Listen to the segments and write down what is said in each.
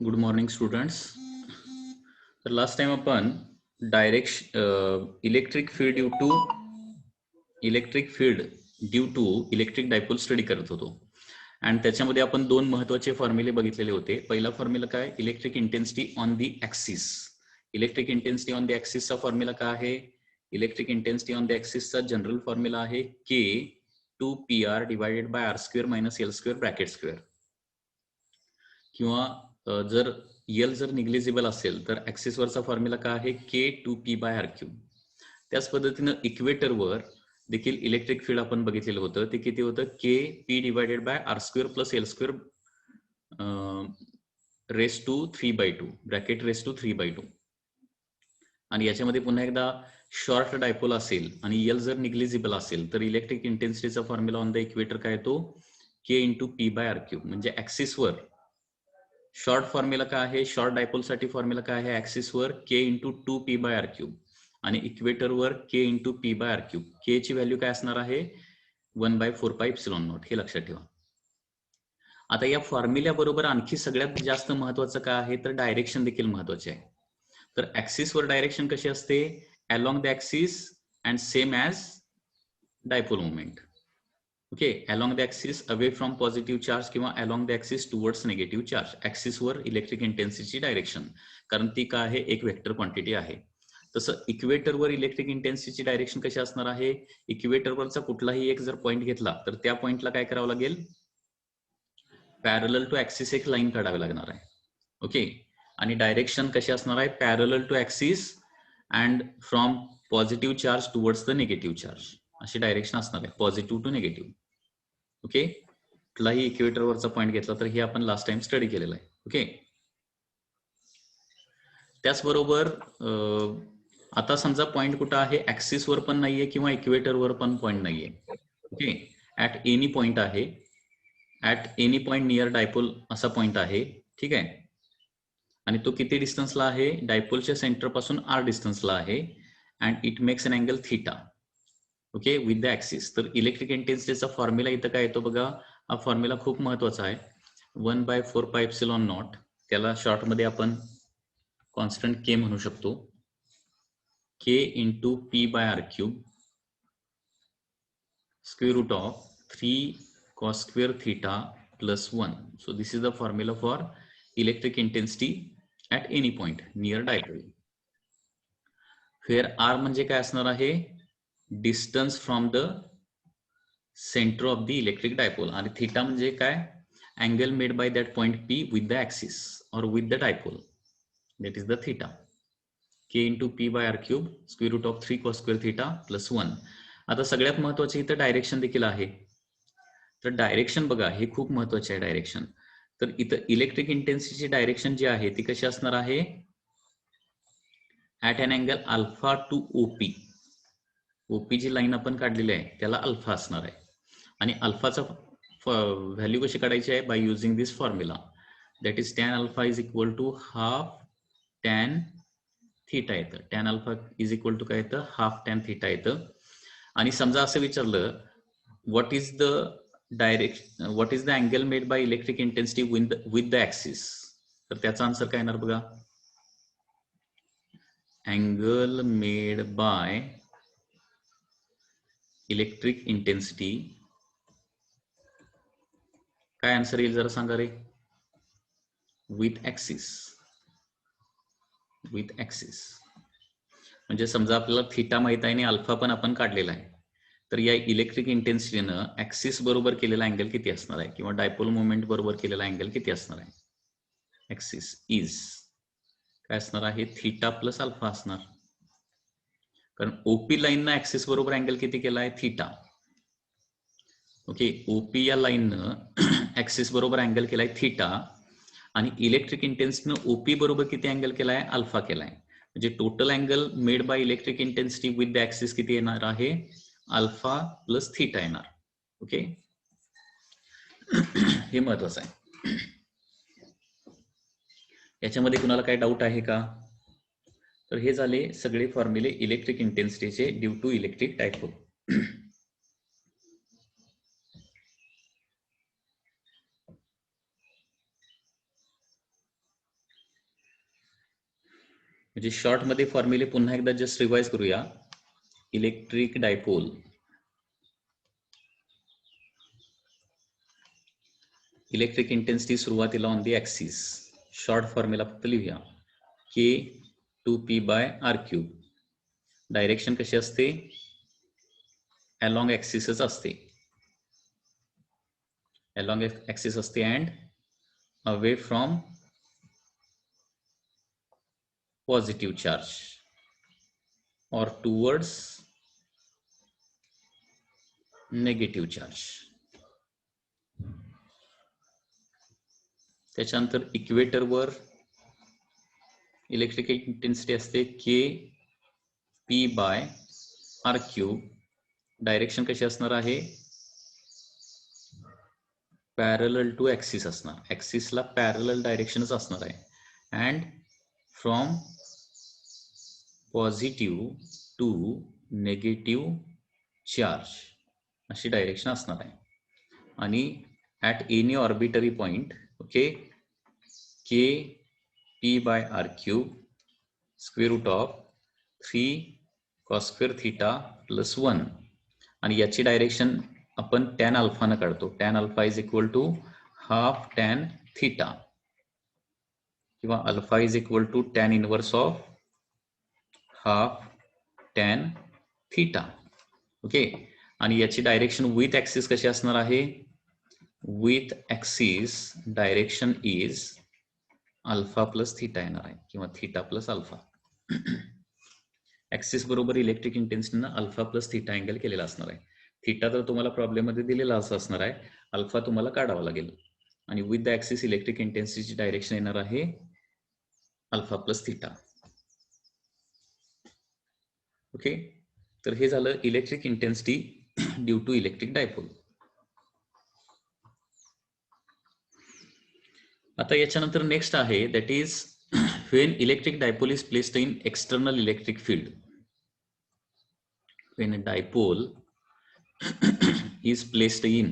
Good morning, students. तर last time आपण electric field due to electric dipole study करत होतो. आणि त्याच्यामध्ये आपण दोन महत्वाचे फॉर्म्युले बघितलेले होते. पहिला फॉर्म्युला काय, electric intensity on the axis. Electric intensity on the ऍक्सिसचा फॉर्म्युला काय आहे? इलेक्ट्रिक इंटेन्सिटी ऑन दी ऍक्सिसचा जनरल फॉर्म्युला आहे K 2PR divided by R square minus L square bracket square. किंवा जर एल जर निग्लिजिबल असेल तर ऍक्सिसवरचा फॉर्म्युला काय आहे? के 2P बाय आर क्यूब. त्याच पद्धतीनं इक्वेटरवर देखील इलेक्ट्रिक फील्ड आपण बघितलेलं होतं. ते किती होतं? K P divided by R square plus L square raise to 3/2 bracket raise to 3/2. आणि याच्यामध्ये पुन्हा एकदा शॉर्ट डायपोल असेल आणि एल जर निग्लिजिबल असेल तर इलेक्ट्रिक इंटेन्सिटीचा फॉर्म्युला ऑन द इक्वेटर काय येतो? K into P by R cube. म्हणजे ऍक्सिसवर शॉर्ट फॉर्म्युला काय आहे? शॉर्ट डायपोल साठी फॉर्म्युला काय आहे? ऍक्सिसवर K into 2P by R cube आणि इक्वेटरवर K into P by R cube. K ची व्हॅल्यू काय असणार आहे? 1/4πε0. हे लक्षात ठेवा. आता या फॉर्म्युल्या बरोबर आणखी सगळ्यात जास्त महत्वाचं काय आहे तर डायरेक्शन देखील महत्वाचे आहे. तर ऍक्सिसवर डायरेक्शन कशी असते? Along the axis and same as dipole moment. Okay, along the axis away from positive charge किंवा along the axis towards negative charge. ऍक्सिसवर इलेक्ट्रिक इंटेन्सिटीची डायरेक्शन, कारण ती काय आहे? एक वेक्टर क्वांटिटी आहे. तसं इक्वेटरवर इलेक्ट्रिक इंटेन्सिटीची डायरेक्शन कशी असणार आहे? इक्वेटरवरचा कुठलाही एक जर पॉईंट घेतला तर त्या पॉईंटला काय करावं लागेल? पॅरलल टू ऍक्सिस एक लाईन काढावी लागणार आहे. ओके, आणि डायरेक्शन कशी असणार आहे? Parallel to axis and from positive charge towards the negative charge, अशी डायरेक्शन असणार आहे, पॉझिटिव्ह टू निगेटिव्ह. ओके, कुठलाही इक्वेटरवरचा पॉईंट घेतला तर हे आपण लास्ट टाइम स्टडी केलेलं आहे. ओके, त्याचबरोबर आता समजा पॉईंट कुठं आहे? ऍक्सिसवर पण नाहीये किंवा इक्वेटरवर पण पॉईंट नाहीये. ओके, ऍट एनी पॉईंट आहे, at any point near dipole असा पॉईंट आहे. ठीक आहे, आणि तो किती डिस्टन्सला आहे? डायपोलच्या सेंटर पासून आर डिस्टन्सला आहे. And it makes an angle theta. Okay, with the axis. तर इलेक्ट्रिक इंटेन्सिटीचा फॉर्म्युला इथं काय येतो बघा. हा फॉर्म्युला खूप महत्वाचा आहे. 1/4πε0. त्याला शॉर्ट मध्ये आपण कॉन्स्टंट के म्हणू शकतो. K into P by R cube square root of 3 cos square theta plus 1. So this is the formula for electric intensity at any point near dipole. Where r म्हणजे काय असणार आहे? Distance from the centre of the electric dipole. आणि theta म्हणजे काय? Angle made by that point P with the axis और with the dipole, that is the theta. K into P by R cube square root of 3 cos square theta plus 1. आता सगळ्यात महत्वाचे इथं direction देखील आहे. तर डायरेक्शन बघा, हे खूप महत्वाचे आहे डायरेक्शन. तर इथं इलेक्ट्रिक इंटेन्सिटीची डायरेक्शन जी आहे ती कशी असणार आहे? At an angle alpha to OP. OP जी लाईन आपण काढलेली आहे त्याला अल्फा असणार आहे. आणि अल्फाचा व्हॅल्यू कशी काढायची आहे? By using this formula, that is tan alpha is equal to half tan theta येतं. Tan alpha is equal to काय येतं? हाफ टॅन थीटा येतं. आणि समजा असं विचारलं, what is the angle made by electric intensity with the axis, तर त्याचा आन्सर काय येणार बघा. Angle made by electric intensity, काय आन्सर येईल जरा सांगा रे? With axis. विथ ऍक्सिस म्हणजे समजा आपल्याला थीटा माहित आहे आणि अल्फा पण आपण काढलेला आहे, तर या इलेक्ट्रिक इंटेन्सिटीनं ऍक्सिस बरोबर केलेला अँगल किती असणार आहे किंवा डायपोल मोमेंट बरोबर केलेला अँगल किती असणार आहे? ऍक्सिस इज काय असणार आहे? थीटा प्लस अल्फा असणार. कारण ओपी लाईननं ऍक्सिस बरोबर अँगल किती केला आहे? थीटा. ओके, ओपी या लाईननं ऍक्सिस बरोबर अँगल केलाय थीटा, आणि इलेक्ट्रिक इंटेन्सिटीनं ओपी बरोबर किती अँगल केलाय? अल्फा केलाय. म्हणजे total angle made by electric intensity with the axis किती येणार आहे? अल्फा प्लस थीटा येणार. ओके, हे महत्वाचं आहे. याच्यामध्ये कुणाला काय डाऊट आहे का? तर हे झाले सगळे फॉर्म्युले इलेक्ट्रिक इंटेन्सिटीचे ड्यू टू इलेक्ट्रिक डायपोल. म्हणजे शॉर्ट मध्ये फॉर्म्युले पुन्हा एकदा जस्ट रिवाइज करूया. इलेक्ट्रिक डायपोल इलेक्ट्रिक इंटेन्सिटी सुरुवातीला on the axis. Short formula फक्त लिहूया. K2P/R³. डायरेक्शन कशी असते? अलॉंग ऍक्सिसच असते. अलॉंग ऍक्सिस असते and away from positive charge और टुवर्ड्स नेगेटिव्ह चार्ज. त्याच्यानंतर इक्वेटरवर इलेक्ट्रिक इंटेन्सिटी असते K/P/R³. डायरेक्शन कशी असणार आहे? पॅरलल टू ऍक्सिस असणार. ऍक्सिसला पॅरलल डायरेक्शनच असणार आहे. And from positive to negative charge अशी डायरेक्शन असणार आहे. आणि at any arbitrary point okay K/P/R³ square root of 3 cos square theta plus 1. आणि याची डायरेक्शन आपण टॅन अल्फानं काढतो. Tan alpha is equal to half tan theta किंवा alpha is equal to tan inverse of half tan theta. Okay. आणि याची direction with axis कशी असणार आहे? With axis direction is alpha plus theta येणार आहे किंवा थीटा प्लस अल्फा. ऍक्सिस बरोबर इलेक्ट्रिक इंटेन्सिटीनं अल्फा प्लस थीटा अँगल केलेला असणार आहे. थीटा तर तुम्हाला प्रॉब्लेम मध्ये दिलेला असणार आहे. अल्फा तुम्हाला काढावा लागेल. आणि विथ द ऍक्सिस इलेक्ट्रिक इंटेन्सिटीची डायरेक्शन येणार आहे अल्फा प्लस थीटा. ओके. तर हे झालं electric intensity due to electric dipole. आता याच्यानंतर नेक्स्ट आहे that is when electric dipole is placed in external electric field. When a dipole is placed in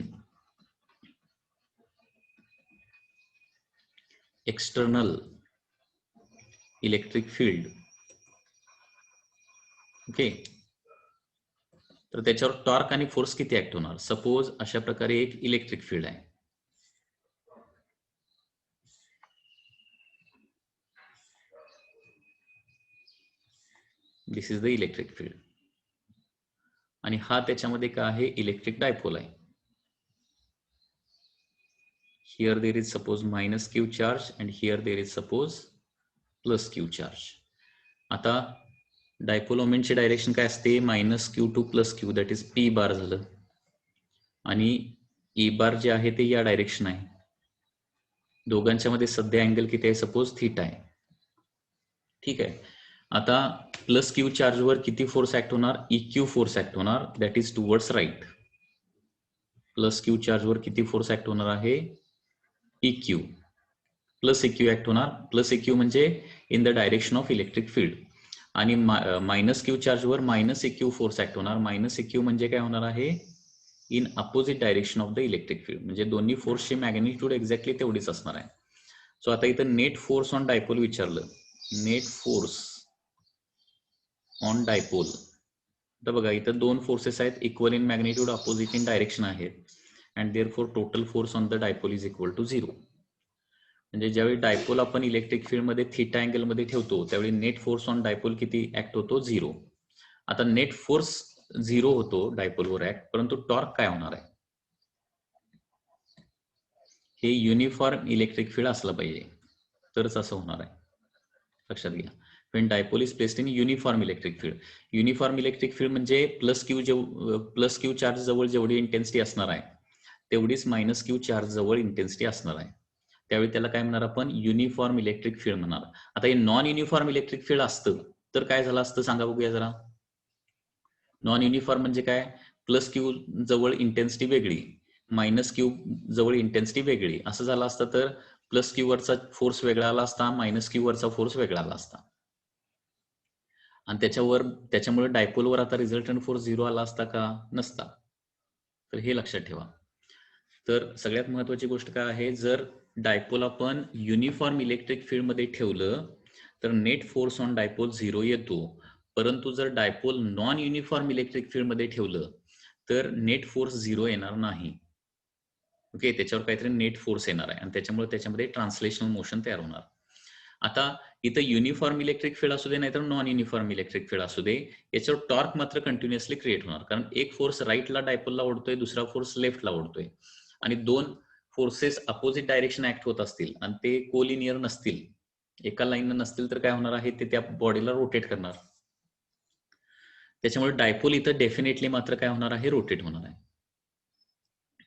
external electric field. Okay. तर त्याच्यावर torque आणि force किती ऍक्ट होणार? Suppose अशा प्रकारे एक इलेक्ट्रिक फील्ड आहे. दिस इज द इलेक्ट्रिक फील्ड. आणि हा त्याच्यामध्ये काय आहे? इलेक्ट्रिक डायपोल आहे. Here there is suppose minus q charge and here there is suppose plus q charge. आता डायपोल मोमेंटची डायरेक्शन काय असते? -q2 + q that is p बार झालं. आणि e बार जे आहे ते या डायरेक्शन आहे. दोघांच्या मध्ये सध्या अँगल किती आहे? सपोज थीटा आहे. ठीक आहे. आता प्लस क्यू चार्ज वर किती फोर्स ऍक्ट होणार? EQ फोर्स ऍक्ट होणार that is towards right. Plus q charge वर किती फोर्स ऍक्ट होणार आहे? EQ प्लस EQ ऍक्ट होणार. प्लस EQ म्हणजे in the direction of electric field. आणि मायनस क्यू चार्ज वर मायनस EQ फोर्स ऍक्ट होणार. मायनस EQ म्हणजे काय होणार आहे? In opposite direction of the electric field. म्हणजे दोन्ही फोर्सची मॅग्निट्यूड एक्झॅक्टली तेवढीच असणार आहे. सो आता इथं नेट फोर्स ऑन डायपोल विचारलं. Net force on dipole. तर बघा इथं दोन फोर्सेस आहेत, equal in magnitude, opposite in direction आहेत. And therefore total force on the dipole is equal to 0. म्हणजे ज्यावेळी डायपोल आपण इलेक्ट्रिक फील्ड मध्ये थीटा अँगल मध्ये ठेवतो त्यावेळी नेट फोर्स ऑन डायपोल किती ऍक्ट होतो? 0. आता नेट फोर्स 0 होतो डायपोलवर ऍक्ट, परंतु टॉर्क काय होणार आहे? हे युनिफॉर्म इलेक्ट्रिक फील्ड असलं पाहिजे तरच असं होणार आहे. लक्षात घ्या. when dipole is placed in uniform electric field. Uniform electric field म्हणजे प्लस क्यू चार्ज जवळ जेवढी इंटेन्सिटी असणार आहे तेवढीच मायनस क्यू चार्ज जवळ इंटेन्सिटी असणार आहे. त्यावेळी त्याला काय म्हणणार आपण? युनिफॉर्म इलेक्ट्रिक फील्ड म्हणणार. आता हे नॉन युनिफॉर्म इलेक्ट्रिक फील्ड असतं तर काय झालं असतं सांगा बघूया जरा. नॉन युनिफॉर्म म्हणजे काय? प्लस क्यू जवळ इंटेन्सिटी वेगळी, मायनस क्यू जवळ इंटेन्सिटी वेगळी असं झालं असतं. तर प्लस क्यू वरचा फोर्स वेगळा आला असता, मायनस क्यू वरचा फोर्स वेगळा आला असता. आणि त्याच्यामुळे डायपोलवर आता रिझल्टंट फोर्स 0 आला असता का? नसता. तर हे लक्षात ठेवा. तर सगळ्यात महत्वाची गोष्ट काय आहे? जर डायपोल आपण युनिफॉर्म इलेक्ट्रिक फील्ड मध्ये ठेवलं तर नेट फोर्स ऑन डायपोल 0 येतो. परंतु जर dipole non uniform electric field मध्ये ठेवलं तर नेट फोर्स 0 येणार नाही. ओके, त्याच्यावर काहीतरी नेट फोर्स येणार आहे आणि त्याच्यामुळे त्याच्यामध्ये ट्रान्सलेशनल मोशन तयार होणार. आता इथं युनिफॉर्म इलेक्ट्रिक फील्ड असू दे नाहीतर नॉन युनिफॉर्म इलेक्ट्रिक फील्ड असू दे, याच्यावर टॉर्क मात्र कंटिन्युअसली क्रिएट होणार. कारण एक फोर्स राईटला डायपोलला ओढतोय, दुसरा फोर्स लेफ्टला ओढतोय आणि दोन फोर्सेस अपोजिट डायरेक्शन ऍक्ट होत असतील आणि ते कोलिनियर नसतील, एका लाईन नसतील, तर काय होणार आहे, ते त्या बॉडीला रोटेट करणार. त्याच्यामुळे डायपोल इथं डेफिनेटली मात्र काय होणार आहे, रोटेट होणार आहे.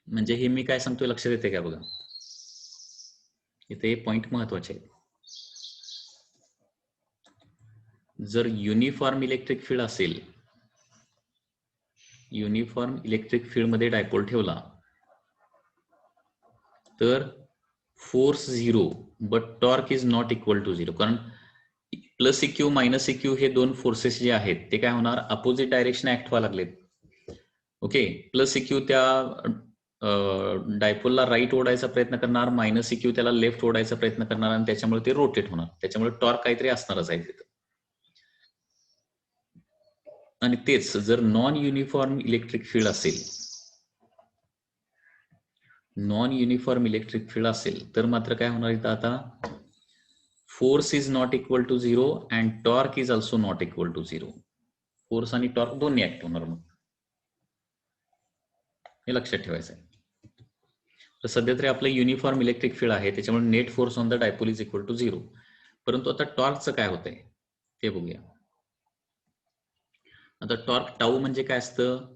म्हणजे हे मी काय सांगतोय लक्षात येते का बघा, इथे हे पॉइंट महत्वाचे आहे. जर युनिफॉर्म इलेक्ट्रिक फील्ड असेल, युनिफॉर्म इलेक्ट्रिक फील्ड मध्ये डायपोल ठेवला तर force 0 but torque is not equal to 0. कारण प्लस इक्यू मायनस इक्यू हे दोन फोर्सेस जे आहेत ते काय होणार, अपोजिट डायरेक्शन ऍक्ट व्हायला लागलेत. ओके, प्लस इक्यू त्या डायपोलला राईट ओढायचा प्रयत्न करणार, मायनस इक्यू त्याला लेफ्ट ओढायचा प्रयत्न करणार आणि त्याच्यामुळे ते रोटेट होणार. त्याच्यामुळे टॉर्क काहीतरी असणारच आहे तिथं. आणि तेच जर नॉन युनिफॉर्म इलेक्ट्रिक फील्ड असेल, नॉन युनिफॉर्म इलेक्ट्रिक फील्ड असेल तर मात्र काय होणार इथं, आता force is not equal to 0 and torque is also not equal to 0. Force आणि टॉर्क दोन्ही ऍक्ट होणार. मग हे लक्षात ठेवायचं आहे. तर सध्या तरी आपलं युनिफॉर्म इलेक्ट्रिक फील्ड आहे, त्याच्यामुळे net force on the dipole is equal to 0. परंतु आता टॉर्कचं काय होतंय ते बघूया. आता टॉर्क टाऊ म्हणजे काय असतं,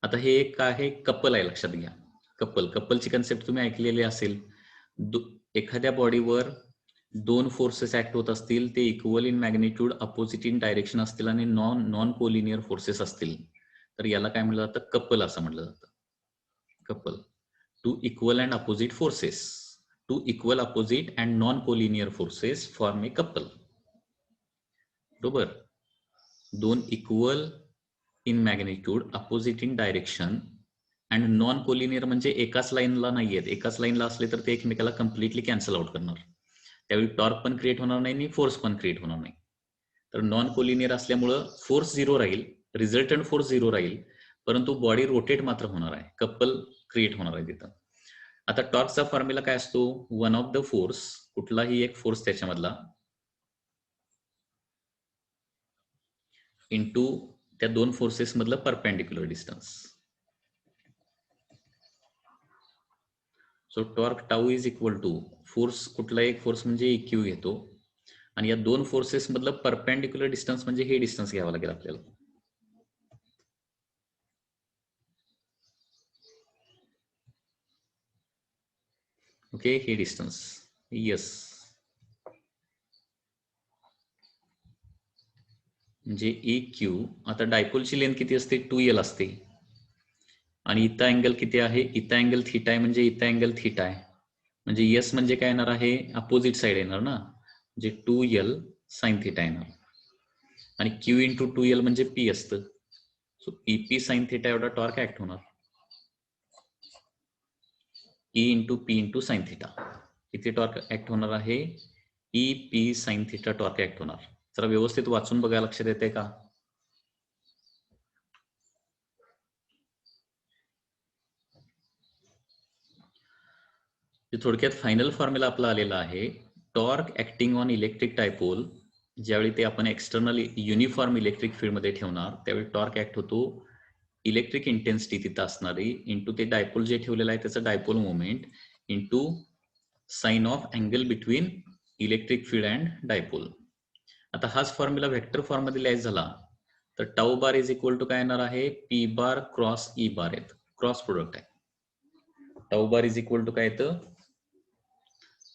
आता हे एक आहे कपल आहे, लक्षात घ्या. कपलची कन्सेप्ट तुम्ही ऐकलेली असेल. एखाद्या बॉडीवर दोन फोर्सेस ऍक्ट होत असतील, ते equal in magnitude, opposite in direction असतील आणि नॉन कोलिनियर फोर्सेस असतील, तर याला काय म्हटलं जातं, कपल असं म्हटलं जातं. Couple, two equal and opposite forces, two equal opposite and non collinear forces form a couple. बरोबर, दोन equal in magnitude, opposite in direction and non collinear म्हणजे एकाच लाईनला नाहीयेत. एकाच लाईनला असले तर ते एकमेकाला कम्प्लिटली कॅन्सल आउट करणार. त्यावेळी टॉर्क पण क्रिएट होणार नाही आणि फोर्स पण क्रिएट होणार नाही. तर नॉन कोलिनियर असल्यामुळं फोर्स 0 राहील, रिझल्टंट फोर्स 0 राहील, परंतु बॉडी रोटेट मात्र होणार आहे, कपल क्रिएट होणार आहे तिथं. आता टॉर्कचा फॉर्म्युला काय असतो, वन ऑफ द फोर्स, कुठलाही एक फोर्स त्याच्यामधला, इंटू त्या दोन फोर्सेस मधलं perpendicular distance. So torque tau is equal to force, कुठला एक फोर्स म्हणजे इक्यू घेतो आणि या दोन फोर्सेस मधलं परपेंडिक्युलर डिस्टन्स म्हणजे हे डिस्टन्स घ्यावं लागेल आपल्याला. ओके, हे डिस्टन्स यस, म्हणजे ए क्यू. आता डायपोलची लेंथ किती असते, 2L असते आणि इथं अँगल किती आहे, इथं अँगल थीटा आहे, म्हणजे इथं अँगल थीटा आहे. म्हणजे यस म्हणजे काय येणार आहे, अपोजिट साइड येणार ना, म्हणजे 2L साइन थीटा येणार आणि क्यू इंटू 2L म्हणजे पी असतं. सो पी साइन थीटा एवढा टॉर्क ऍक्ट होणार. E into P into sine theta, किती टॉर्क ऍक्ट होणार आहे, E P sine theta torque act होणार. जरा व्यवस्थित वाचून बघा, लक्षात येते का. थोडक्यात फायनल फॉर्म्युला आपला आलेला आहे. Torque acting on electric dipole, ज्यावेळी ते आपण एक्सटर्नल युनिफॉर्म इलेक्ट्रिक फील्ड मध्ये ठेवणार त्यावेळी टॉर्क ऍक्ट होतो इलेक्ट्रिक इंटेन्सिटी तिथं असणारी इंटू ते डायपोल जे ठेवलेलं आहे त्याचं dipole moment into sine of angle between electric field and dipole. आता हाच फॉर्म्युला व्हेक्टर फॉर्म मध्ये लिहायचा झाला तर tau bar is equal to काय येणार आहे, P bar cross E bar आहेत, क्रॉस प्रोडक्ट आहे. Tau bar is equal to काय येतं,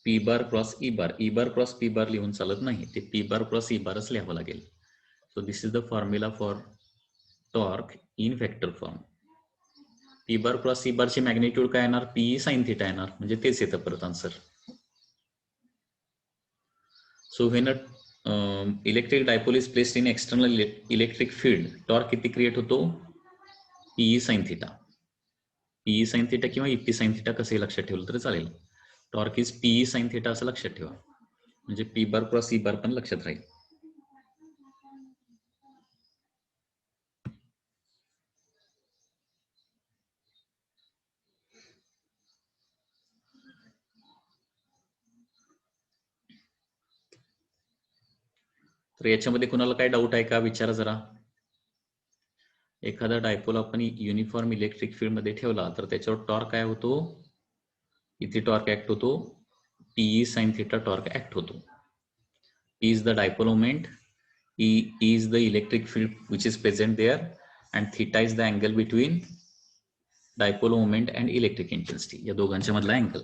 P bar cross E bar. E bar cross P बार लिहून चालत नाही, ते पी बार क्रॉस ई बारच लिहावं लागेल. So this is the formula for torque in vector form. P bar cross E बारची magnitude काय येणार, पी साइन थीटा येणार, म्हणजे तेच येतं परत answer. So when electric dipole is placed in external electric field, torque किती क्रिएट होतो, P E sine theta. P E sine theta किंवा ईपी साइन थीटा कसंही लक्षात ठेवलं तरी चालेल. Torque is P E sine theta असं लक्षात ठेवा, म्हणजे P bar cross E bar पण लक्षात राहील. तर याच्यामध्ये कुणाला काय डाऊट आहे का विचारा जरा. एखादा डायपोल आपण युनिफॉर्म इलेक्ट्रिक फील्ड मध्ये ठेवला तर त्याच्यावर टॉर्क काय होतो, इथे टॉर्क ऍक्ट होतो, P E sine theta torque act होतो. P is the dipole moment, E is the electric field which is present there, and theta is the angle between dipole moment and electric intensity. या दोघांच्या मधला angle.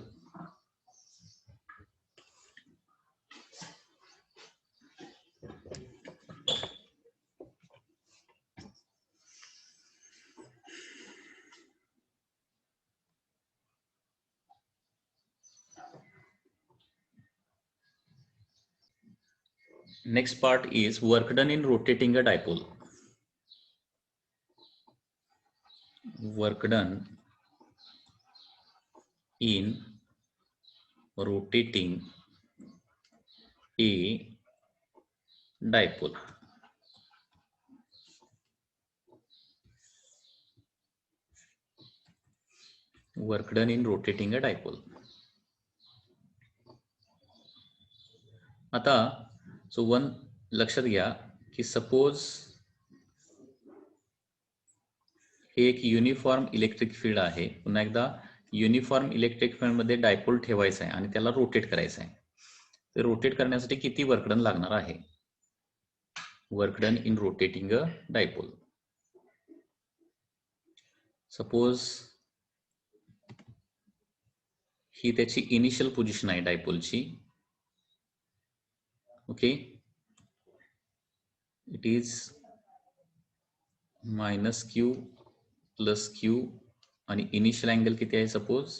Next part is work done in rotating a dipole. Work done in rotating a dipole. Work done in rotating a dipole. आता so one लक्षात घ्या की suppose हे एक uniform electric field आहे. पुन्हा एकदा युनिफॉर्म इलेक्ट्रिक फील्ड मध्ये डायपोल ठेवायचा आहे आणि त्याला रोटेट करायचं आहे. ते रोटेट करण्यासाठी किती वर्कडन लागणार आहे? Work done in rotating a dipole. Suppose ही त्याची इनिशियल पोझिशन आहे डायपोलची. Okay, it is minus Q plus Q आणि इनिशियल अँगल किती आहे? सपोज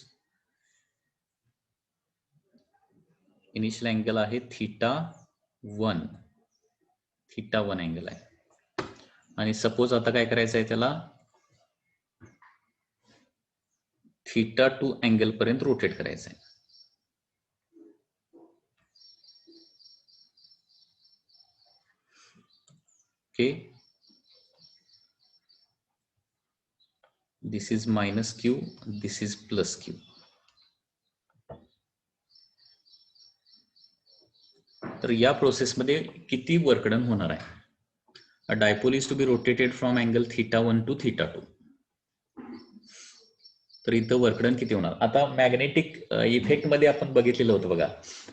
इनिशियल अँगल आहे θ1 अँगल आहे. आणि सपोज आता काय करायचं आहे, त्याला θ2 अँगल पर्यंत रोटेट करायचं आहे. Okay, this is minus Q, this is plus Q. तर या प्रोसेसमध्ये किती वर्कडन होणार आहे? A dipole is to be rotated from angle θ1 to θ2. तर इथं वर्कडन किती होणार? आता मॅग्नेटिक इफेक्ट मध्ये आपण बघितलेलं होतं बघा,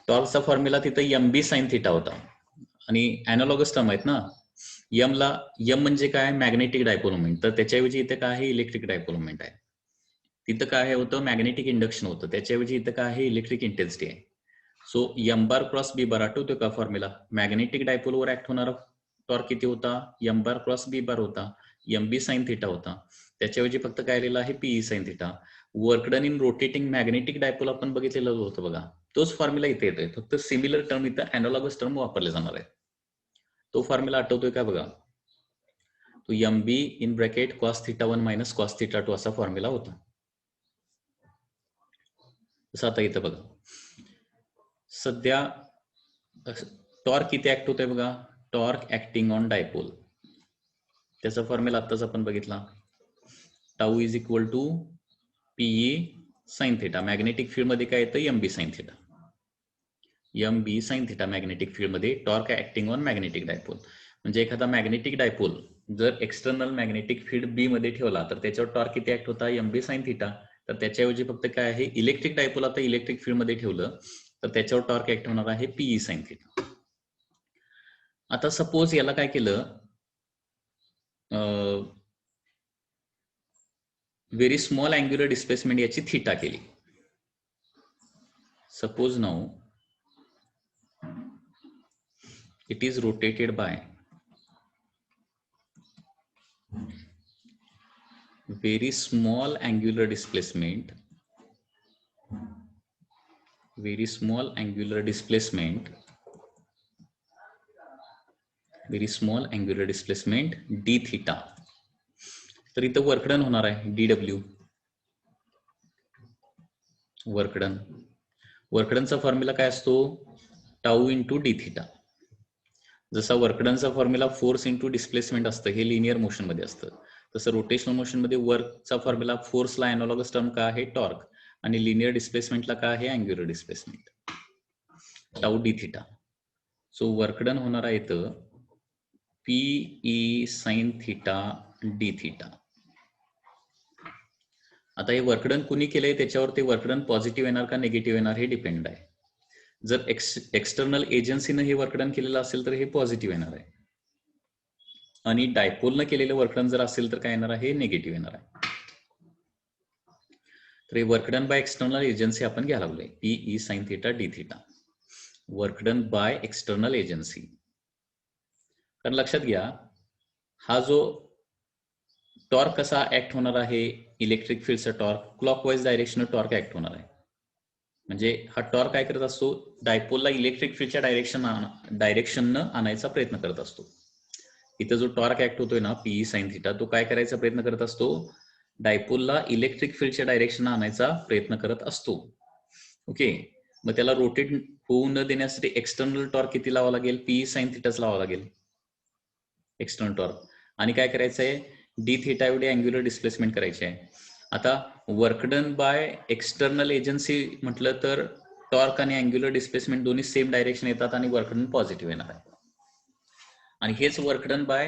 टॉर्कचा फॉर्म्युला तिथं एमबी साइन थिटा होता आणि अॅनालॉगस टर्म आहेत ना. एम म्हणजे काय? Magnetic dipole moment. तर त्याच्याऐवजी इथं काय आहे? इलेक्ट्रिक डायपोल मोमेंट आहे. तिथं काय होतं? मॅग्नेटिक इंडक्शन होतं. त्याच्याऐवजी इथं काय आहे? इलेक्ट्रिक इंटेन्सिटी आहे. सो एम बार क्रॉस बी बार आठवतो का फॉर्म्युला? मॅग्नेटिक डायपोलवर ऍक्ट होणारा टॉर्क किती होता? एम बार क्रॉस बी बार होता, एम बी साइन थिटा होता. त्याच्याऐवजी फक्त काय लिहिलं आहे? PE sine theta. Work done in rotating magnetic dipole आपण बघितलेलं होतं बघा, तोच फॉर्म्युला इथे येतोय. फक्त सिमिलर टर्म इथं अॅनालॉगस टर्म वापरले जाणार आहे. तो फॉर्म्युला आठवतोय का बघा? तो M B in bracket cos θ1 minus cos θ2 असा फॉर्म्युला होता. तसं आता इथं बघा, सध्या टॉर्क किती ऍक्ट होतोय बघा? Torque acting on dipole. त्याचा फॉर्म्युला आत्ताच आपण बघितला. Tau is equal to P E sine theta. Magnetic field मध्ये काय येतं? M B sine theta. M B sine theta magnetic field मध्ये torque acting on magnetic dipole. म्हणजे एखादा मॅग्नेटिक डायपोल जर एक्सटर्नल मॅग्नेटिक फील्ड बी मध्ये ठेवला तर त्याच्यावर टॉर्क किती ऍक्ट होता? M B sine theta. तर त्याच्याऐवजी फक्त काय आहे? इलेक्ट्रिक डायपोल आता इलेक्ट्रिक फील्ड मध्ये ठेवलं तर त्याच्यावर टॉर्क ऍक्ट होणार आहे पीई साइन थिटा. आता सपोज याला काय केलं, व्हेरी स्मॉल अँग्युलर डिस्प्लेसमेंट याची थिटा केली. Suppose now it is rotated by very small angular displacement, very small angular displacement d theta. तर इथं वर्कडन होणार आहे dw. वर्कडनचा फॉर्म्युला काय असतो? Tau into D theta. जसा वर्कडनचा फॉर्म्युला फोर्स इंटू डिस्प्लेसमेंट असतं, हे लिनियर मोशन मध्ये असतं, तसं रोटेशनल मोशन मध्ये वर्कचा फॉर्म्युला फोर्सला अॅनालॉगस टर्म का आहे? टॉर्क. आणि लिनियर डिस्प्लेसमेंटला काय आहे? Angular displacement, tau d theta. So work done होणार आहे इथं P E sine theta D theta. आता हे वर्कडन कुणी केलंय त्याच्यावर ते वर्कडन पॉझिटिव्ह येणार का निगेटिव्ह येणार हे डिपेंड आहे. जर एक्सटर्नल एजन्सीनं हे वर्कडन केलेलं असेल तर हे पॉझिटिव्ह येणार आहे आणि डायपोलनं केलेलं वर्कडन जर असेल तर काय येणार आहे, निगेटिव्ह येणार आहे. तर हे वर्कडन बाय एक्सटर्नल एजन्सी आपण घ्यायला लागलोय, P E sine theta D theta, work done by external agency. कारण लक्षात घ्या, हा जो टॉर्क कसा ऍक्ट होणार आहे, electric फील्डचा torque clockwise direction torque act होणार आहे. म्हणजे हा टॉर्क काय करत असतो, डायपोलला इलेक्ट्रिक फील्डच्या डायरेक्शननं आणायचा प्रयत्न करत असतो. इथं जो टॉर्क ऍक्ट होतोय ना पीई साइन थिटा, तो काय करायचा प्रयत्न करत असतो, डायपोलला इलेक्ट्रिक फील्डच्या डायरेक्शन आणायचा प्रयत्न करत असतो. ओके, मग त्याला रोटेट होऊ न देण्यासाठी एक्सटर्नल टॉर्क किती लावा लागेल, पीई साइन थिटाच लावा लागेल एक्सटर्नल टॉर्क. आणि काय करायचं आहे, डी थिटा एवढी अँग्युलर डिस्प्लेसमेंट करायची आहे. आता वर्कडन बाय एक्सटर्नल एजन्सी म्हटलं तर टॉर्क आणि अँग्युलर डिस्प्लेसमेंट दोन्ही सेम डायरेक्शन येतात आणि वर्कडन पॉझिटिव्ह येणार आहे. आणि हेच work done by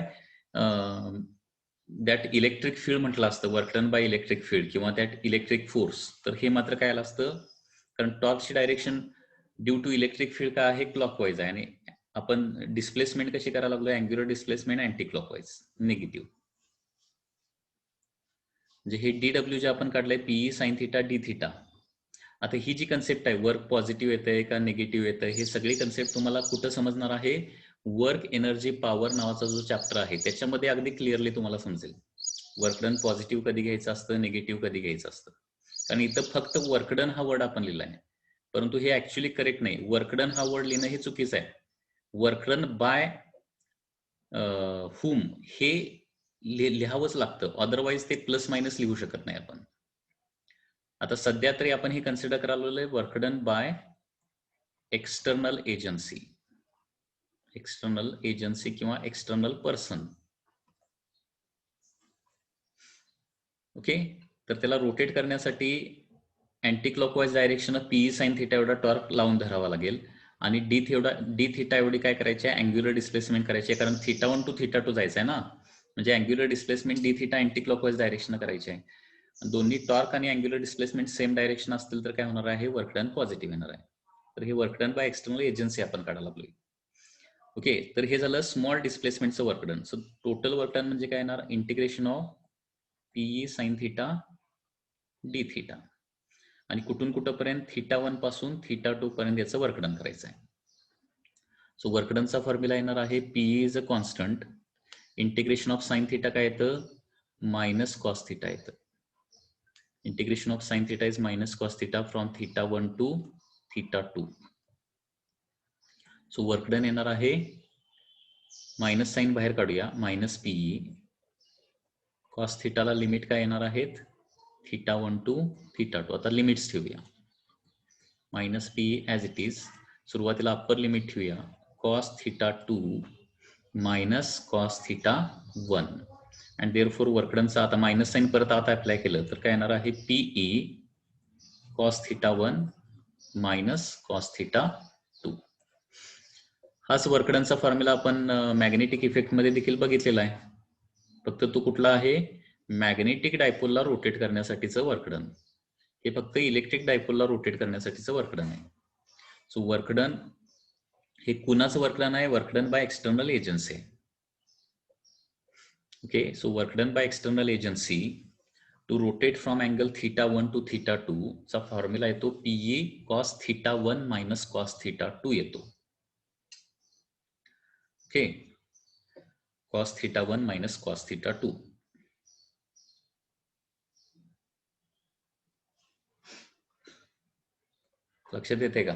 that electric field म्हटलं असतं, वर्कडन बाय इलेक्ट्रिक फील्ड किंवा दॅट इलेक्ट्रिक फोर्स. तर हे मात्र काय आलं असतं, कारण टॉर्कची direction due to electric field काय आहे, क्लॉकवाईज आहे. आणि आपण डिस्प्लेसमेंट कशी करायला लागलो, angular displacement anti clockwise negative. म्हणजे हे डीडब्ल्यू जे आपण काढलंय P E sine theta D theta. आता ही जी कन्सेप्ट आहे, वर्क पॉझिटिव्ह येतंय का निगेटिव्ह येतंय, हे सगळी कन्सेप्ट तुम्हाला कुठं समजणार आहे, वर्क एनर्जी पॉवर नावाचा जो चॅप्टर आहे त्याच्यामध्ये अगदी क्लिअरली तुम्हाला समजेल वर्कडन पॉझिटिव्ह कधी घ्यायचं असतं, निगेटिव्ह कधी घ्यायचं असतं. कारण इथं फक्त वर्कडन हा वर्ड आपण लिहिलाय, परंतु हे ऍक्च्युली करेक्ट नाही. वर्कडन हा वर्ड लिहिणं हे चुकीचं आहे. वर्कडन बाय हुम हे लिहावंच लागतं, अदरवाईज ते प्लस मायनस लिहू शकत नाही आपण. आता सध्या तरी आपण हे कन्सिडर करायला work done by external agency, external agency किंवा एक्सटर्नल पर्सन. ओके, तर त्याला रोटेट करण्यासाठी anti clockwise direction P E sine theta एवढा टॉर्क लावून धरावा लागेल आणि डी थिटा एवढी काय करायची आहे, अँग्युलर डिस्प्लेसमेंट करायची आहे. कारण θ1 टू θ2 जायचं आहे ना, म्हणजे angular displacement D theta anti clockwise direction करायची आहे. दोन्ही टॉर्क आणि अँग्युलर डिस्प्लेसमेंट सेम डायरेक्शन असतील तर काय होणार आहे, वर्कडन पॉझिटिव्ह येणार आहे. तर हे वर्कडन बाय एक्सटर्नल एजन्सी आपण काढायला लागलोय. ओके, तर हे झालं स्मॉल डिस्प्लेसमेंटचं वर्कडन. सो टोटल वर्कडन म्हणजे काय येणार, integration of PE sine theta D theta. आणि कुठून कुठंपर्यंत, θ1 पासून θ2 पर्यंत याचं वर्कडन करायचं आहे. सो वर्कडनचा फॉर्म्युला येणार आहे, PE is a constant, integration of sine theta काय येतं, मायनस कॉस थिटा येतं. Integration of sine theta is minus cos theta from θ1 to θ2. So work done येणार आहे, मायनस साइन बाहेर काढूया, मायनस पीई कॉस थिटाला लिमिट काय येणार आहेत, θ1 टू θ2. आता लिमिट्स ठेवूया, minus PE as it is, सुरुवातीला अप्पर लिमिट ठेवूया, cos θ2 minus cos θ1. And therefore वर्कडनचा आता मायनस साइन परत आता अप्लाय केलं तर काय येणार आहे, पीई कॉस θ1 मायनस कॉस θ2. हाच वर्कडनचा फॉर्म्युला आपण मॅग्नेटिक इफेक्ट मध्ये देखील बघितलेला आहे, फक्त तो कुठला आहे, मॅग्नेटिक डायपोलला रोटेट करण्यासाठीचं वर्कडन. हे फक्त इलेक्ट्रिक डायपोलला रोटेट करण्यासाठीचं वर्कडन आहे. सो वर्कडन हे कुणाचं वर्कडन आहे, work done by external agency. Okay, so work done by external agency to rotate from angle θ1 to θ2 चा फॉर्म्युला येतो, पीई कॉस θ1 मायनस कॉस θ2 येतो. Okay, cos θ1 minus cos θ2. लक्षात येते का,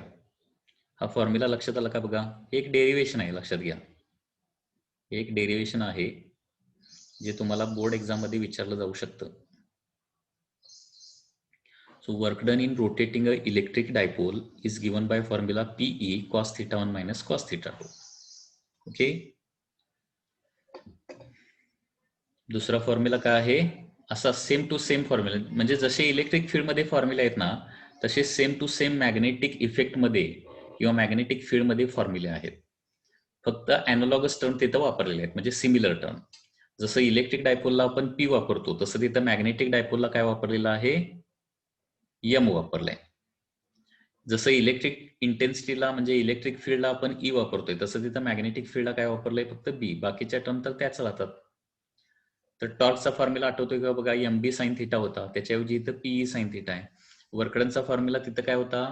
हा फॉर्म्युला लक्षात आला का बघा. एक डेरिवेशन आहे, लक्षात घ्या, एक डेरिवेशन आहे जे तुम्हाला बोर्ड एक्झाम मध्ये विचारलं जाऊ शकतं. So work done in rotating a electric dipole is given by formula PE cos θ1 minus cos θ2. Okay, दुसरा फॉर्म्युला काय आहे, असा सेम टू सेम फॉर्म्युला, म्हणजे जसे इलेक्ट्रिक फील्ड मध्ये फॉर्म्युला आहेत ना, तसे same to same magnetic effect मध्ये किंवा मॅग्नेटिक फील्ड मध्ये फॉर्म्युले आहेत. फक्त अॅनालॉगस टर्म तिथं वापरलेले आहेत, म्हणजे सिमिलर टर्म. जसं इलेक्ट्रिक डायपोलला आपण पी वापरतो तसं तिथं मॅग्नेटिक डायपोलला काय वापरलेलं आहे, एम वापरलंय. जसं इलेक्ट्रिक इंटेन्सिटीला म्हणजे इलेक्ट्रिक फील्डला आपण ई वापरतोय तसं तिथं मॅग्नेटिक फील्डला काय वापरलंय, फक्त बी. बाकीच्या टर्म तर त्याच राहतात. तर टॉर्कचा फॉर्म्युला आठवतोय का बघा, एम बी साइन थिटा होता, त्याच्याऐवजी इथं पीई साइन थिटा आहे. वर्कडनचा फॉर्म्युला तिथं काय होता,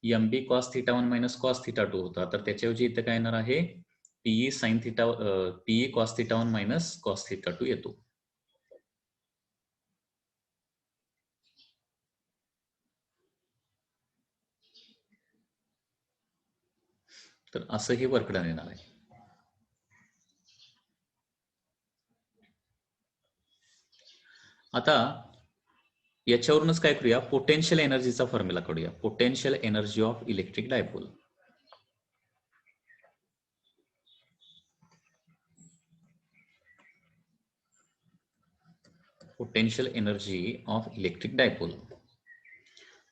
M B cos theta 1 minus cos theta 2 होता, तर त्याच्याऐवजी इथं काय येणार आहे, PE sine theta PE cos theta 1 minus cos theta 2 येतो. तर असं हे वर्कडन येणार आहे. आता याच्यावरूनच काय करूया, पोटेन्शियल एनर्जीचा फॉर्म्युला काढूया. Potential energy of electric dipole. Potential energy of electric dipole.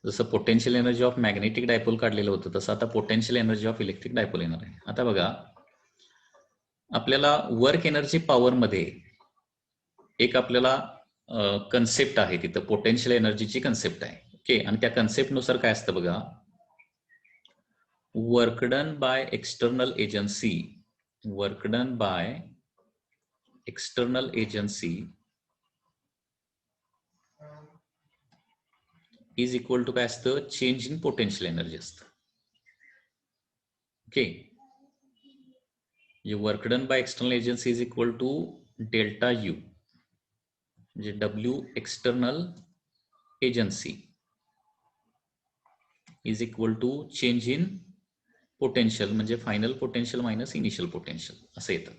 जसं potential energy of magnetic dipole काढलेलं होतं तसं आता potential energy of electric dipole येणार आहे. आता बघा, आपल्याला वर्क एनर्जी पॉवर मध्ये एक आपल्याला कन्सेप्ट आहे तिथं, पोटेन्शियल एनर्जीची कन्सेप्ट आहे. ओके, आणि त्या कन्सेप्ट नुसार काय असतं बघा, work done by external agency, work done by external agency is equal to काय असतं, चेंज इन पोटेन्शियल एनर्जी असतं. Okay, work done by external agency is equal to delta U, म्हणजे W external agency is equal to change in potential, म्हणजे final potential minus initial potential असं येतं.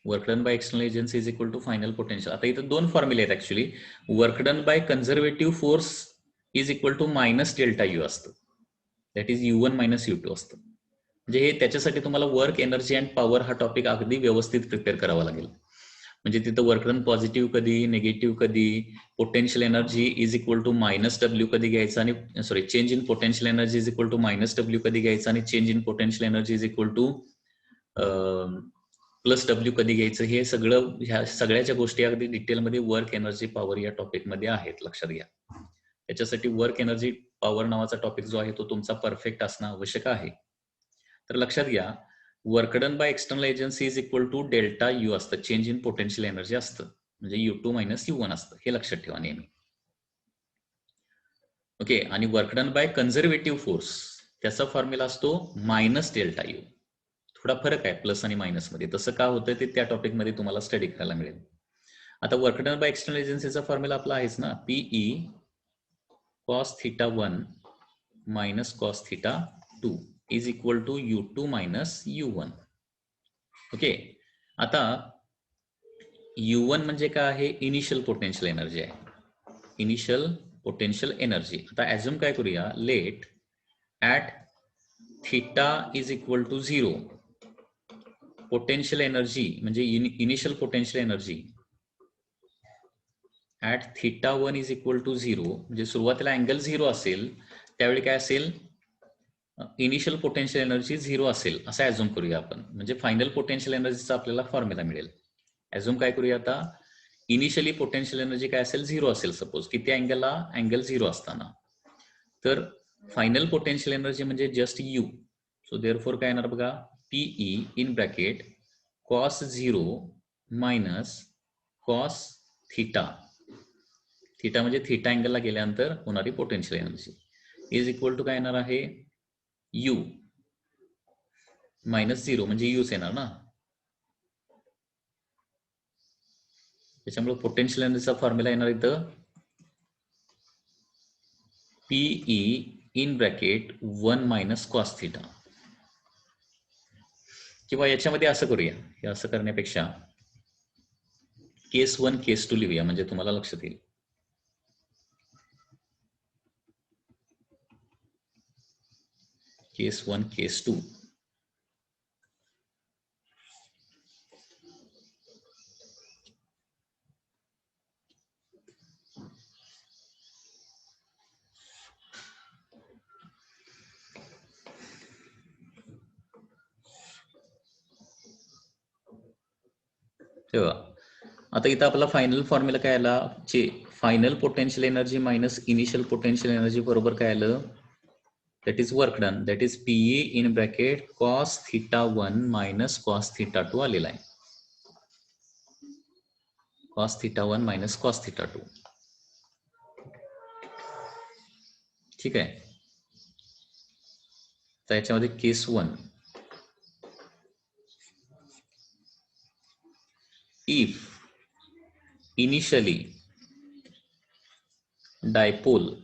Work done by external agency is equal to final potential. आता इथं दोन फॉर्म्युले आहेत actually. Work done by conservative force is equal to minus delta U असतं, that is U1 minus U2 असतं. म्हणजे हे त्याच्यासाठी तुम्हाला वर्क एनर्जी अँड पॉवर हा टॉपिक अगदी व्यवस्थित प्रिपेअर करावा लागेल. म्हणजे तिथं वर्क डन पॉझिटिव्ह कधी, निगेटिव्ह कधी, potential energy is equal to minus W कधी घ्यायचं, आणि sorry change in potential energy is equal to minus W कधी घ्यायचं, आणि change in potential energy is equal two plus W कधी घ्यायचं, हे सगळं, ह्या सगळ्याच्या गोष्टी अगदी डिटेलमध्ये वर्क एनर्जी पॉवर या टॉपिकमध्ये आहेत, लक्षात घ्या. त्याच्यासाठी वर्क एनर्जी पॉवर नावाचा टॉपिक जो आहे तो तुमचा परफेक्ट असणं आवश्यक आहे. तर लक्षात घ्या, work done by external agency is equal to delta U असतं, चेंज इन पोटेन्शियल एनर्जी असतं, म्हणजे U2 मायनस U1 असतं, हे लक्षात ठेवा नेहमी. ओके, आणि work done by conservative force त्याचा फॉर्म्युला असतो मायनस डेल्टा यू. थोडा फरक आहे प्लस आणि मायनस मध्ये, तसं का होतं ते त्या टॉपिक मध्ये तुम्हाला स्टडी करायला मिळेल. आता वर्क डन बाय एक्सटर्नल एजन्सीचा फॉर्म्युला आपला आहेच ना, PE cos theta 1 minus cos theta 2 is equal to U2 minus U1. Okay, आता U1 म्हणजे काय आहे, इनिशियल पोटेन्शियल एनर्जी आहे, इनिशियल पोटेन्शियल एनर्जी. आता ऍझ्युम काय करूया, let at theta is equal to 0 potential energy, म्हणजे initial potential energy at theta 1 is equal to 0, म्हणजे सुरुवातीला अँगल 0 असेल त्यावेळी काय असेल, इनिशियल पोटेन्शियल एनर्जी 0 असेल असं ऍझ्युम करूया आपण, म्हणजे फायनल पोटेन्शियल एनर्जीचा आपल्याला फॉर्म्युला मिळेल. ऍझ्युम काय करूया आता, इनिशियली पोटेन्शियल एनर्जी काय असेल, 0 असेल सपोज, किती अँगलला, अँगल 0 असताना, तर फायनल पोटेन्शियल एनर्जी म्हणजे जस्ट यू. सो देअरफॉर काय येणार बघा, P E in bracket cos 0 minus cos theta, theta म्हणजे थिटा अँगलला गेल्यानंतर होणारी potential energy, is equal to काय येणार आहे, यू मायनस 0 म्हणजे यूच येणार ना. त्याच्यामुळे पोटेन्शियल एनर्जीचा फॉर्म्युला येणार इथं P E in bracket 1 minus cos theta. किंवा याच्यामध्ये असं करूया, हे असं करण्यापेक्षा केस 1 केस 2 लिहूया, म्हणजे तुम्हाला लक्षात येईल. केस 1 केस 2. तेव्हा आता इथं आपला फायनल फॉर्म्युला काय आला, final potential energy minus initial potential energy बरोबर काय आलं, that is work done, that is PE in bracket cos θ1 minus cos θ2 आलेला आहे, cos θ1 minus cos θ2. ठीक आहे. तर याच्यामध्ये case 1, if initially dipole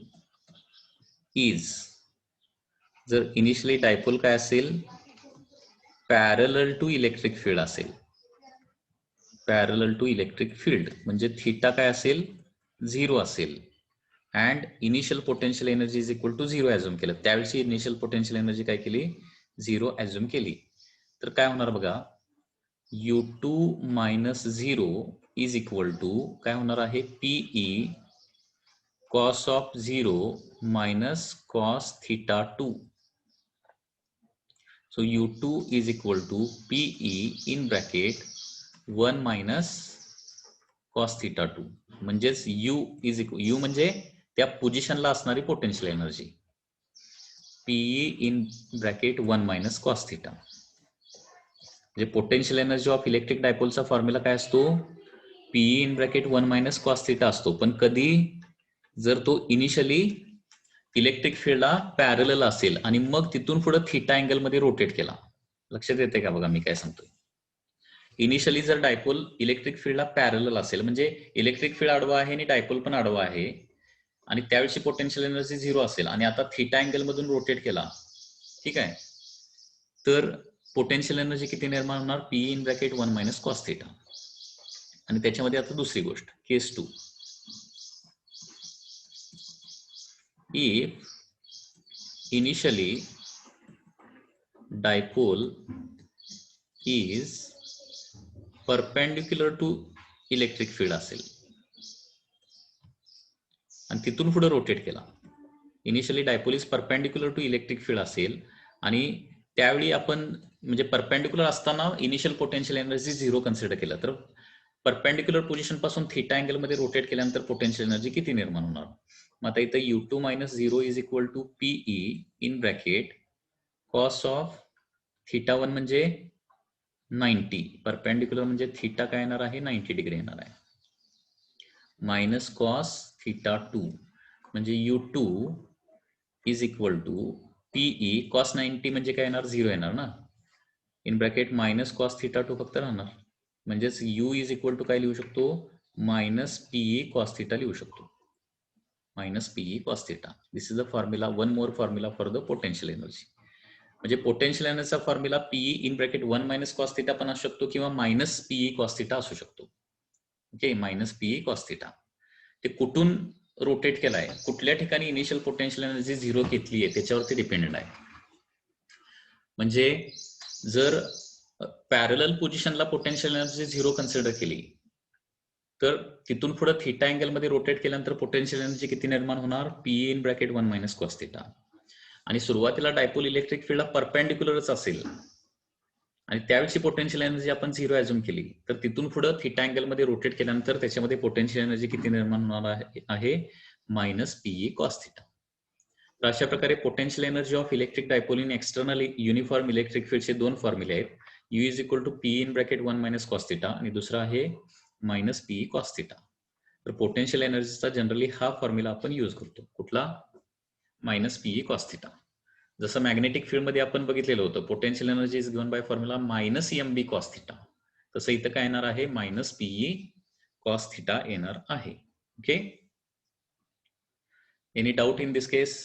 is, जर इनिशियली डायपोल काय असेल, पॅरलल टू इलेक्ट्रिक फील्ड असेल, पॅरलल टू इलेक्ट्रिक फील्ड म्हणजे थीटा काय असेल, 0 असेल, and initial potential energy is equal to 0 assume केलं. त्यावेळी इनिशियल पोटेन्शियल एनर्जी काय केली, 0 ऍझ्युम केली. तर काय होणार बघा, U2 minus 0 is equal to काय होणार आहे, PE cos of 0 minus cos θ2. So U2 is equal to PE in bracket 1 minus cos θ2. म्हणजेच U म्हणजे त्या पोझिशनला असणारी potential energy, PE in bracket 1 minus cos θ. म्हणजे पोटेन्शियल एनर्जी ऑफ इलेक्ट्रिक डायपोलचा फॉर्म्युला काय असतो, PE in bracket 1 minus cos θ असतो. पण कधी, जर तो इनिशियली इलेक्ट्रिक फील्डला पॅरलल असेल आणि मग तिथून पुढे थीटा अँगल मध्ये रोटेट केला. लक्षात येते का बघा मी काय सांगतोय. इनिशियली जर डायपोल इलेक्ट्रिक फील्डला पॅरलल असेल, म्हणजे इलेक्ट्रिक फील्ड आडवा आहे आणि डायपोल पण आडवा आहे, आणि त्यावेळी पोटेन्शियल एनर्जी 0 असेल आणि आता थीटा अँगल मधून रोटेट केला, ठीक आहे, तर पोटेन्शियल एनर्जी किती निर्माण होणार, PE in bracket 1 minus cos θ. आणि त्याच्यामध्ये आता दुसरी गोष्ट, केस 2, if initially dipole is perpendicular to electric field असेल आणि तिथून पुढे रोटेट केला, initially dipole is perpendicular to electric field असेल आणि त्यावेळी आपण म्हणजे परपेंडिक्युलर असताना इनिशियल पोटेन्शियल एनर्जी 0 कन्सिडर केलं, तर परपेंडिक्युलर पोझिशन पासून थीटा अँगल मध्ये रोटेट केल्यानंतर पोटेन्शियल एनर्जी किती निर्माण होणार. मग आता इथं U2 minus 0 is equal to PE in bracket cos of θ1 म्हणजे 90, परपेंडिक्युलर म्हणजे थीटा काय येणार आहे, 90 डिग्री येणार आहे, मायनस कॉस θ2 म्हणजे U2 is equal to PE cos 90 म्हणजे काय येणार, 0 येणार ना, इन ब्रॅकेट मायनस कॉस θ2 फक्त राहणार. म्हणजेच U इज इक्वल टू काय लिहू शकतो, मायनस PE कॉस θ लिहू शकतो, minus PE cos θ. This is the formula, one more formula for the potential energy. म्हणजे पोटेन्शियल एनर्जीचा formula PE in bracket 1 minus cos θ पण असू शकतो किंवा मायनस PE कॉस θ असू शकतो. Okay, minus PE cos θ. ते कुठून रोटेट केलाय, कुठल्या ठिकाणी इनिशियल पोटेन्शियल एनर्जी 0 घेतली आहे त्याच्यावरती डिपेंडेंट आहे. म्हणजे जर पॅरलल पोझिशनला पोटेन्शियल एनर्जी 0 कन्सिडर केली, तर तिथून पुढे थीटा अँगल मध्ये रोटेट केल्यानंतर पोटेन्शियल एनर्जी किती निर्माण होणार, PE in bracket 1 minus cos θ. आणि सुरुवातीला डायपोल इलेक्ट्रिक फील्डला परपेंडिक्युलरच असेल आणि त्यावेळी पोटेन्शियल एनर्जी आपण 0 ऍझ्युम केली, तर तिथून पुढे थीटा अँगल मध्ये रोटेट केल्यानंतर त्याच्यामध्ये पोटेन्शियल एनर्जी किती निर्माण होणार आहे, मायनस PE कॉस θ. तर अशा प्रकारे potential energy of electric dipole in external uniform electric फील्डचे दोन फॉर्म्युले आहेत, U is equal to PE in bracket 1 minus cos θ आणि दुसरा आहे मायनस PE कॉस θ. तर पोटेन्शियल एनर्जीचा जनरली हा फॉर्म्युला आपण यूज करतो, कुठला, मायनस PE कॉस θ. जसं मॅग्नेटिक फील्ड मध्ये आपण बघितलेलं होतं, potential energy is given by formula minus MB cos θ. तसं इथं काय येणार आहे, मायनस PE कॉस θ येणार आहे. Okay, any doubt in this case.